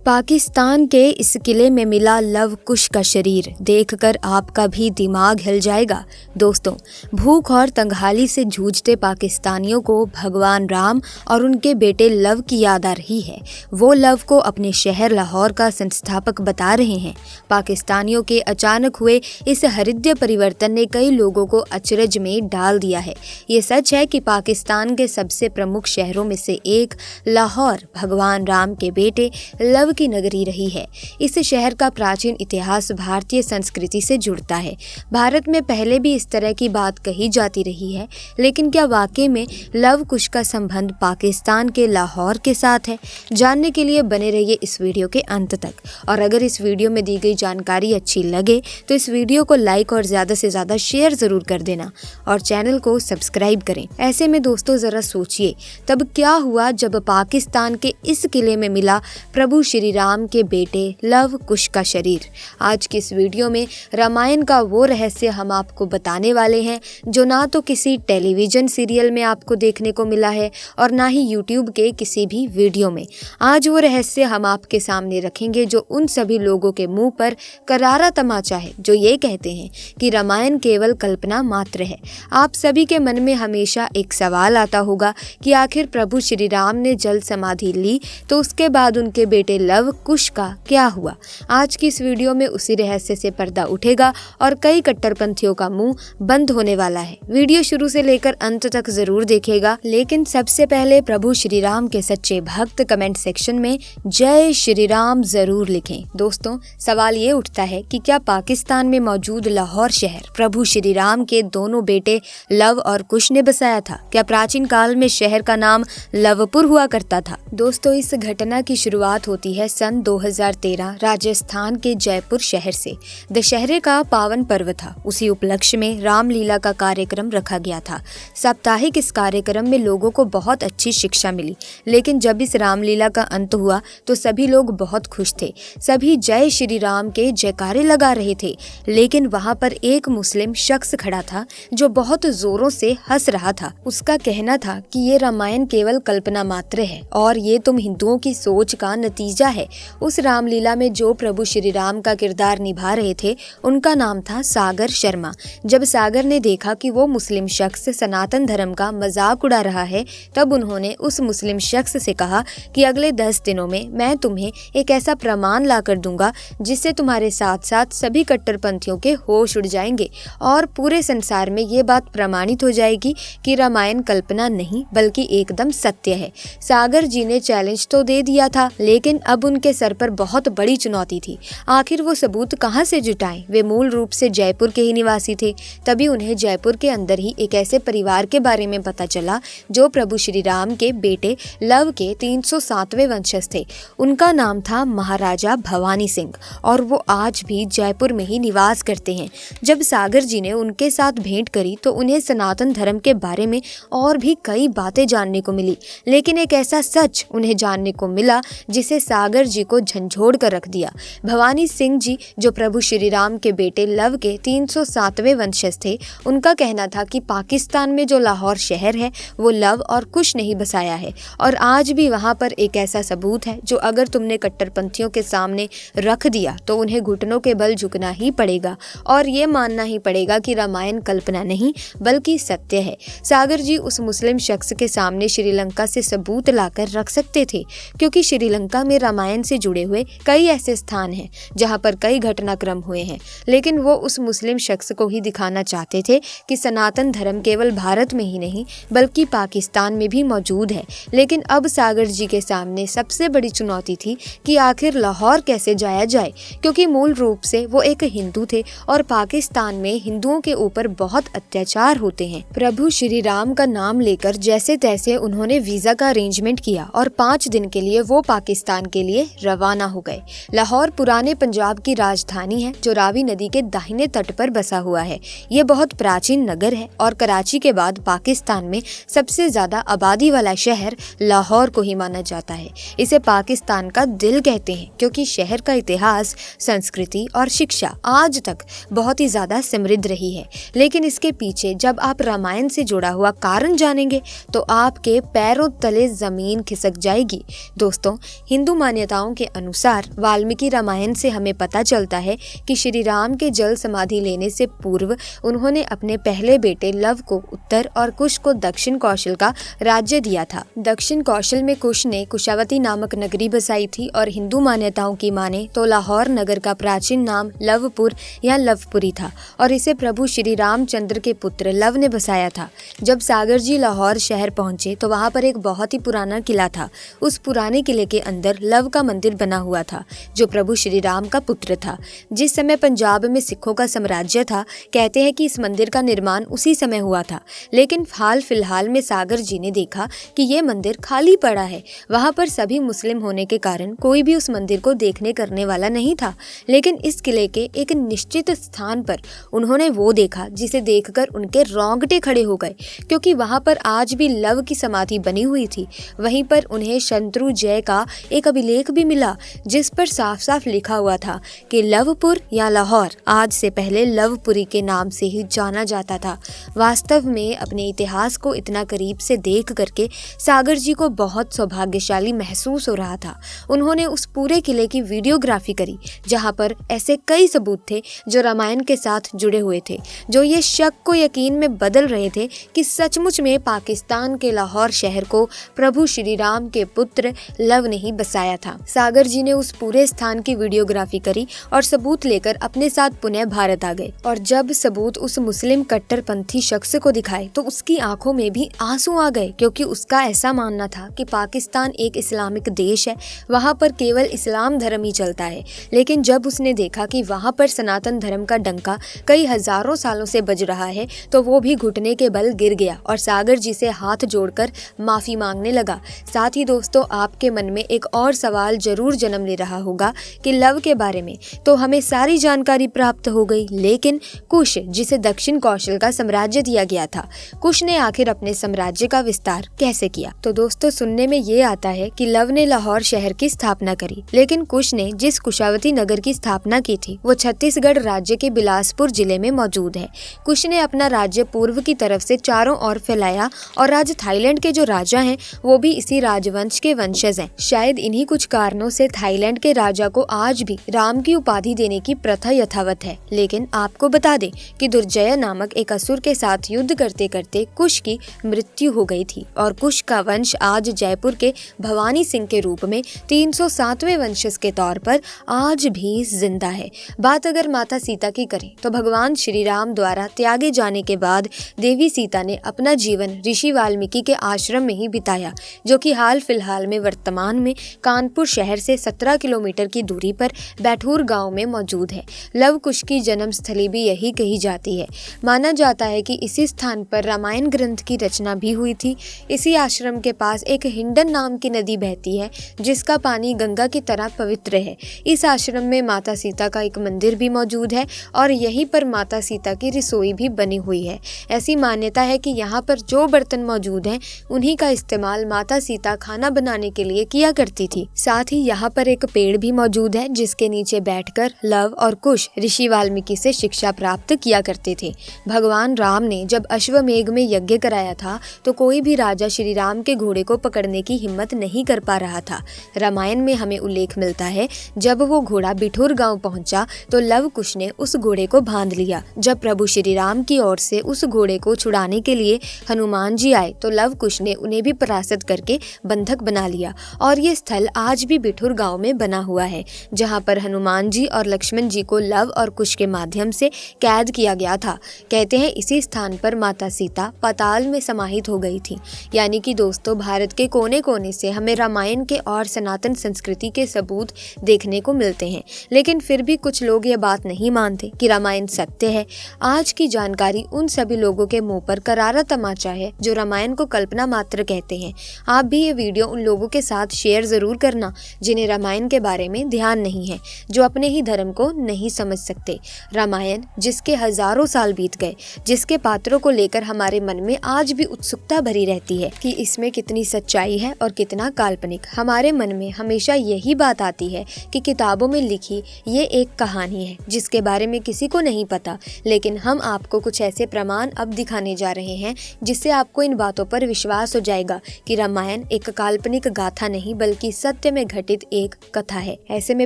पाकिस्तान के इस किले में मिला लव कुश का शरीर देखकर आपका भी दिमाग हिल जाएगा। दोस्तों, भूख और तंगहाली से जूझते पाकिस्तानियों को भगवान राम और उनके बेटे लव की याद आ रही है। वो लव को अपने शहर लाहौर का संस्थापक बता रहे हैं। पाकिस्तानियों के अचानक हुए इस हृदय परिवर्तन ने कई लोगों को अचरज में डाल दिया है। ये सच है कि पाकिस्तान के सबसे प्रमुख शहरों में से एक लाहौर भगवान राम के बेटे लव की नगरी रही है। इस शहर का प्राचीन इतिहास भारतीय संस्कृति से जुड़ता है। भारत में पहले भी इस तरह की बात कही जाती रही है, लेकिन क्या वाकई में लव कुश का संबंध पाकिस्तान के लाहौर के साथ है? जानने के लिए बने रहिए इस वीडियो के अंत तक। और अगर इस वीडियो में दी गई जानकारी अच्छी लगे तो इस वीडियो को लाइक और ज़्यादा से ज़्यादा शेयर ज़रूर कर देना और चैनल को सब्सक्राइब करें। ऐसे में दोस्तों, ज़रा सोचिए तब क्या हुआ जब पाकिस्तान के इस किले में मिला प्रभु श्री राम के बेटे लव कुश का शरीर। आज की इस वीडियो में रामायण का वो रहस्य हम आपको बताने वाले हैं जो ना तो किसी टेलीविजन सीरियल में आपको देखने को मिला है और ना ही यूट्यूब के किसी भी वीडियो में। आज वो रहस्य हम आपके सामने रखेंगे जो उन सभी लोगों के मुंह पर करारा तमाचा है जो ये कहते हैं कि रामायण केवल कल्पना मात्र है। आप सभी के मन में हमेशा एक सवाल आता होगा कि आखिर प्रभु श्री राम ने जल समाधि ली तो उसके बाद उनके बेटे लव कुश का क्या हुआ। आज की इस वीडियो में उसी रहस्य से पर्दा उठेगा और कई कट्टरपंथियों का मुंह बंद होने वाला है। वीडियो शुरू से लेकर अंत तक जरूर देखिएगा, लेकिन सबसे पहले प्रभु श्री राम के सच्चे भक्त कमेंट सेक्शन में जय श्री राम जरूर लिखें। दोस्तों, सवाल ये उठता है कि क्या पाकिस्तान में मौजूद लाहौर शहर प्रभु श्री राम के दोनों बेटे लव और कुश ने बसाया था? क्या प्राचीन काल में शहर का नाम लवपुर हुआ करता था? दोस्तों, इस घटना की शुरुआत होती है सन 2013 राजस्थान के जयपुर शहर से। दशहरे का पावन पर्व था। उसी उपलक्ष्य में रामलीला का कार्यक्रम रखा गया था। साप्ताहिक इस कार्यक्रम में लोगों को बहुत अच्छी शिक्षा मिली, लेकिन जब इस रामलीला का अंत हुआ तो सभी लोग बहुत खुश थे। सभी जय श्री राम के जयकारे लगा रहे थे, लेकिन वहां पर एक मुस्लिम शख्स खड़ा था जो बहुत जोरों से हंस रहा था। उसका कहना था कि ये रामायण केवल कल्पना मात्र है और ये तुम हिंदुओं की सोच का नतीजा है। उस रामलीला में जो प्रभु श्री राम का किरदार निभा रहे थे उनका नाम था सागर शर्मा। जब सागर ने देखा कि वो मुस्लिम शख्स सनातन धर्म का मजाक उड़ा रहा है, तब उन्होंने उस मुस्लिम शख्स से कहा कि अगले 10 दिनों में मैं तुम्हें एक ऐसा प्रमाण ला कर दूंगा जिससे तुम्हारे साथ साथ सभी कट्टरपंथियों के होश उड़ जाएंगे और पूरे संसार में ये बात प्रमाणित हो जाएगी कि रामायण कल्पना नहीं बल्कि एकदम सत्य है। सागर जी ने चैलेंज तो दे दिया था, लेकिन अब उनके सर पर बहुत बड़ी चुनौती थी। आखिर वो सबूत कहां से जुटाएं? वे मूल रूप से जयपुर के ही निवासी थे। तभी उन्हें जयपुर के अंदर ही एक ऐसे परिवार के बारे में पता चला जो प्रभु श्री राम के बेटे लव के 307वें वंशज थे। उनका नाम था महाराजा भवानी सिंह और वो आज भी जयपुर में ही निवास करते हैं। जब सागर जी ने उनके साथ भेंट करी तो उन्हें सनातन धर्म के बारे में और भी कई बातें जानने को मिली, लेकिन एक ऐसा सच उन्हें जानने को मिला जिसे सागर जी को झंझोड़ कर रख दिया। भवानी सिंह जी जो प्रभु श्री राम के बेटे लव के 307वें वंशज थे, उनका कहना था कि पाकिस्तान में जो लाहौर शहर है वो लव और कुश नहीं बसाया है और आज भी वहां पर एक ऐसा सबूत है जो अगर तुमने कट्टरपंथियों के सामने रख दिया तो उन्हें घुटनों के बल झुकना ही पड़ेगा और ये मानना ही पड़ेगा कि रामायण कल्पना नहीं बल्कि सत्य है। सागर जी उस मुस्लिम शख्स के सामने श्रीलंका से सबूत लाकर रख सकते थे, क्योंकि श्रीलंका में रामायण से जुड़े हुए कई ऐसे स्थान हैं जहां पर कई घटनाक्रम हुए हैं, लेकिन वो उस मुस्लिम शख्स को ही दिखाना चाहते थे कि सनातन धर्म केवल भारत में ही नहीं बल्कि पाकिस्तान में भी मौजूद है। लेकिन अब सागर जी के सामने सबसे बड़ी चुनौती थी कि आखिर लाहौर कैसे जाया जाए, क्योंकि मूल रूप से वो एक हिंदू थे और पाकिस्तान में हिंदुओं के ऊपर बहुत अत्याचार होते हैं। प्रभु श्री राम का नाम लेकर जैसे तैसे उन्होंने वीजा का अरेंजमेंट किया और 5 दिन के लिए वो पाकिस्तान के लिए रवाना हो गए। लाहौर पुराने पंजाब की राजधानी है जो रावी नदी के दाहिने तट पर बसा हुआ है। ये बहुत प्राचीन नगर है और कराची के बाद पाकिस्तान में सबसे ज्यादा आबादी वाला शहर लाहौर को ही माना जाता है। इसे पाकिस्तान का दिल कहते हैं क्योंकि शहर का इतिहास, संस्कृति और शिक्षा आज तक बहुत ही ज्यादा समृद्ध रही है। लेकिन इसके पीछे जब आप रामायण से जुड़ा हुआ कारण जानेंगे तो आपके पैरों तले जमीन खिसक जाएगी। दोस्तों, हिंदू मान्यता मान्यताओं के अनुसार वाल्मीकि रामायण से हमें पता चलता है कि श्री राम के जल समाधि लेने से पूर्व उन्होंने अपने पहले बेटे लव को उत्तर और कुश को दक्षिण कौशल का राज्य दिया था। दक्षिण कौशल में कुश ने कुशावती नामक नगरी बसाई थी और हिंदू मान्यताओं की माने तो लाहौर नगर का प्राचीन नाम लवपुर या लवपुरी था और इसे प्रभु श्री रामचंद्र के पुत्र लव ने बसाया था। जब सागर जी लाहौर शहर पहुंचे तो वहां पर एक बहुत ही पुराना किला था। उस पुराने किले के अंदर लव का मंदिर बना हुआ था जो प्रभु श्री राम का पुत्र था। जिस समय पंजाब में सिखों का साम्राज्य था, कहते हैं कि इस मंदिर का निर्माण उसी समय हुआ था, लेकिन हाल फिलहाल में सागर जी ने देखा कि ये मंदिर खाली पड़ा है। वहां पर सभी मुस्लिम होने के कारण कोई भी उस मंदिर को देखने करने वाला नहीं था, लेकिन इस किले के एक निश्चित स्थान पर उन्होंने वो देखा जिसे देखकर उनके रोंगटे खड़े हो गए, क्योंकि वहां पर आज भी लव की समाधि बनी हुई थी। वहीं पर उन्हें शत्रुंजय का एक अभिलेख भी मिला जिस पर साफ साफ लिखा हुआ था कि लवपुर या लाहौर आज से पहले लवपुरी के नाम से ही जाना जाता था। वास्तव में अपने इतिहास को इतना करीब से देख करके सागर जी को बहुत सौभाग्यशाली महसूस हो रहा था। उन्होंने उस पूरे किले की वीडियोग्राफी करी जहां पर ऐसे कई सबूत थे जो रामायण के साथ जुड़े हुए थे, जो ये शक को यकीन में बदल रहे थे कि सचमुच में पाकिस्तान के लाहौर शहर को प्रभु श्री राम के पुत्र लव ने ही बसाया था। सागर जी ने उस पूरे स्थान की वीडियोग्राफी करी और सबूत लेकर अपने साथ पुनः भारत आ गए। और जब सबूत उस मुस्लिम कट्टरपंथी शख्स को दिखाए तो उसकी आंखों में भी आंसू आ गए, क्योंकि उसका ऐसा मानना था कि पाकिस्तान एक इस्लामिक देश है, वहाँ पर केवल इस्लाम धर्म ही चलता है। लेकिन जब उसने देखा कि वहाँ पर सनातन धर्म का डंका कई हजारों सालों से बज रहा है तो वो भी घुटने के बल गिर गया और सागर जी से हाथ जोड़कर माफी मांगने लगा। साथ ही दोस्तों, आपके मन में एक और सवाल जरूर जन्म ले रहा होगा कि लव के बारे में तो हमें सारी जानकारी प्राप्त हो गई, लेकिन कुश जिसे दक्षिण कौशल का साम्राज्य दिया गया था, कुश ने आखिर अपने साम्राज्य का विस्तार कैसे किया? तो दोस्तों, सुनने में ये आता है कि लव ने लाहौर शहर की स्थापना करी, लेकिन कुश ने जिस कुशावती नगर की स्थापना की थी वो छत्तीसगढ़ राज्य के बिलासपुर जिले में मौजूद है। कुश ने अपना राज्य पूर्व की तरफ से चारों ओर फैलाया और आज थाईलैंड के जो राजा हैं वो भी इसी राजवंश के वंशज हैं। शायद इन्हीं कुछ कारणों से थाईलैंड के राजा को आज भी राम की उपाधि देने की प्रथा यथावत है। लेकिन आपको बता दें कि दुर्जय नामक एक असुर के साथ युद्ध करते करते कुश की मृत्यु हो गई थी और कुश का वंश आज जयपुर के भवानी सिंह के रूप में 307वें वंशज के तौर पर आज भी जिंदा है। बात अगर माता सीता की करें तो भगवान श्री राम द्वारा त्यागे जाने के बाद देवी सीता ने अपना जीवन ऋषि वाल्मीकि के आश्रम में ही बिताया, जो कि हाल फिलहाल में वर्तमान में कानपुर शहर से 17 किलोमीटर की दूरी पर बैठूर गांव में मौजूद है। लव कुश की जन्म स्थली भी यही कही जाती है। माना जाता है कि इसी स्थान पर रामायण ग्रंथ की रचना भी हुई थी। इसी आश्रम के पास एक हिंडन नाम की नदी बहती है जिसका पानी गंगा की तरह पवित्र है। इस आश्रम में माता सीता का एक मंदिर भी मौजूद है और यहीं पर माता सीता की रसोई भी बनी हुई है। ऐसी मान्यता है कि यहाँ पर जो बर्तन मौजूद हैं उन्हीं का इस्तेमाल माता सीता खाना बनाने के लिए किया करती थी। साथ ही यहाँ पर एक पेड़ भी मौजूद है जिसके नीचे बैठकर लव और कुश ऋषि वाल्मीकि से शिक्षा प्राप्त किया करते थे। भगवान राम ने जब अश्वमेघ में यज्ञ कराया था तो कोई भी राजा श्री राम के घोड़े को पकड़ने की हिम्मत नहीं कर पा रहा था। रामायण में हमें उल्लेख मिलता है जब वो घोड़ा बिठूर गांव पहुंचा तो लव कुश ने उस घोड़े को बांध लिया। जब प्रभु श्री राम की ओर से उस घोड़े को छुड़ाने के लिए हनुमान जी आए तो लव कुश ने उन्हें भी परास्त करके बंधक बना लिया और ये स्थल आज भी बिठूर गांव में बना हुआ है, जहां पर हनुमान जी और लक्ष्मण जी को लव और कुश के माध्यम से कैद किया गया था। कहते हैं इसी स्थान पर माता सीता पाताल में समाहित हो गई थी। यानी कि दोस्तों, भारत के कोने कोने से हमें रामायण के और सनातन संस्कृति के सबूत देखने को मिलते हैं, लेकिन फिर भी कुछ लोग ये बात नहीं मानते कि रामायण सत्य है। आज की जानकारी उन सभी लोगों के मुंह पर करारा तमाचा है जो रामायण को कल्पना मात्र कहते हैं। आप भी ये वीडियो उन लोगों के साथ शेयर जरूर करना जिन्हें रामायण के बारे में ध्यान नहीं है, जो अपने ही धर्म को नहीं समझ सकते। रामायण जिसके हजारों साल बीत गए, जिसके पात्रों को लेकर हमारे मन में आज भी उत्सुकता भरी रहती है कि इसमें कितनी सच्चाई है और कितना काल्पनिक। हमारे मन में हमेशा यही बात आती है कि किताबों में लिखी ये एक कहानी है जिसके बारे में किसी को नहीं पता, लेकिन हम आपको कुछ ऐसे प्रमाण अब दिखाने जा रहे हैं जिससे आपको इन बातों पर विश्वास हो जाएगा कि रामायण एक काल्पनिक गाथा नहीं बल्कि सत्य सत्य में घटित एक कथा है। ऐसे में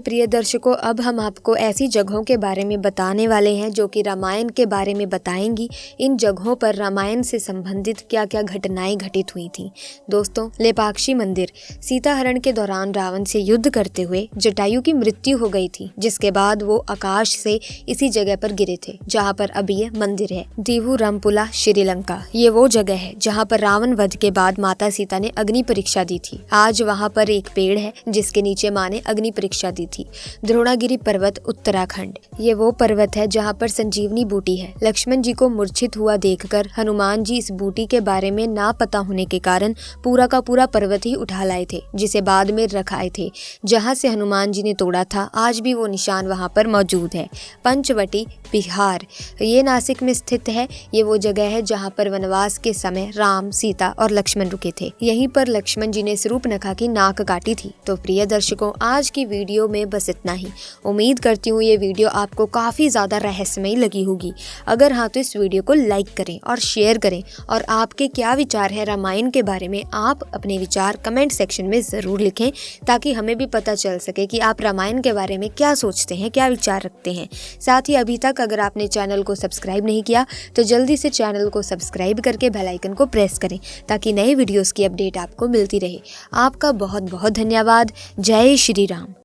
प्रिय दर्शकों, अब हम आपको ऐसी जगहों के बारे में बताने वाले हैं जो कि रामायण के बारे में बताएंगी। इन जगहों पर रामायण से संबंधित क्या क्या घटनाएं घटित हुई थी। दोस्तों, लेपाक्षी मंदिर। सीता हरण के दौरान रावण से युद्ध करते हुए जटायु की मृत्यु हो गई थी, जिसके बाद वो आकाश से इसी जगह पर गिरे थे जहाँ पर अभी ये मंदिर है। दीवू रामपुला, श्रीलंका। ये वो जगह है जहाँ पर रावण वध के बाद माता सीता ने अग्नि परीक्षा दी थी। आज वहाँ पर एक पेड़ है जिसके नीचे माँ ने अग्नि परीक्षा दी थी। द्रोणागिरी पर्वत, उत्तराखंड। ये वो पर्वत है जहाँ पर संजीवनी बूटी है। लक्ष्मण जी को मूर्छित हुआ देखकर हनुमान जी इस बूटी के बारे में ना पता होने के कारण पूरा का पूरा पर्वत ही उठा लाए थे, जिसे बाद में रखाए थे। जहाँ से हनुमान जी ने तोड़ा था, आज भी वो निशान वहाँ पर मौजूद है। पंचवटी, बिहार। ये नासिक में स्थित है। ये वो जगह है जहाँ पर वनवास के समय राम, सीता और लक्ष्मण रुके थे। यहीं पर लक्ष्मण जी ने शूर्पणखा की नाक काटी थी। तो प्रिय दर्शकों, आज की वीडियो में बस इतना ही। उम्मीद करती हूँ ये वीडियो आपको काफी ज्यादा रहस्यमयी लगी होगी। अगर हाँ, तो इस वीडियो को लाइक करें और शेयर करें। और आपके क्या विचार है रामायण के बारे में, आप अपने विचार कमेंट सेक्शन में जरूर लिखें, ताकि हमें भी पता चल सके कि आप रामायण के बारे में क्या सोचते हैं, क्या विचार रखते हैं। साथ ही अभी तक अगर आपने चैनल को सब्सक्राइब नहीं किया तो जल्दी से चैनल को सब्सक्राइब करके बेल आइकन को प्रेस करें, ताकि नए वीडियोस की अपडेट आपको मिलती रहे। आपका बहुत बहुत धन्यवाद। जय श्री राम।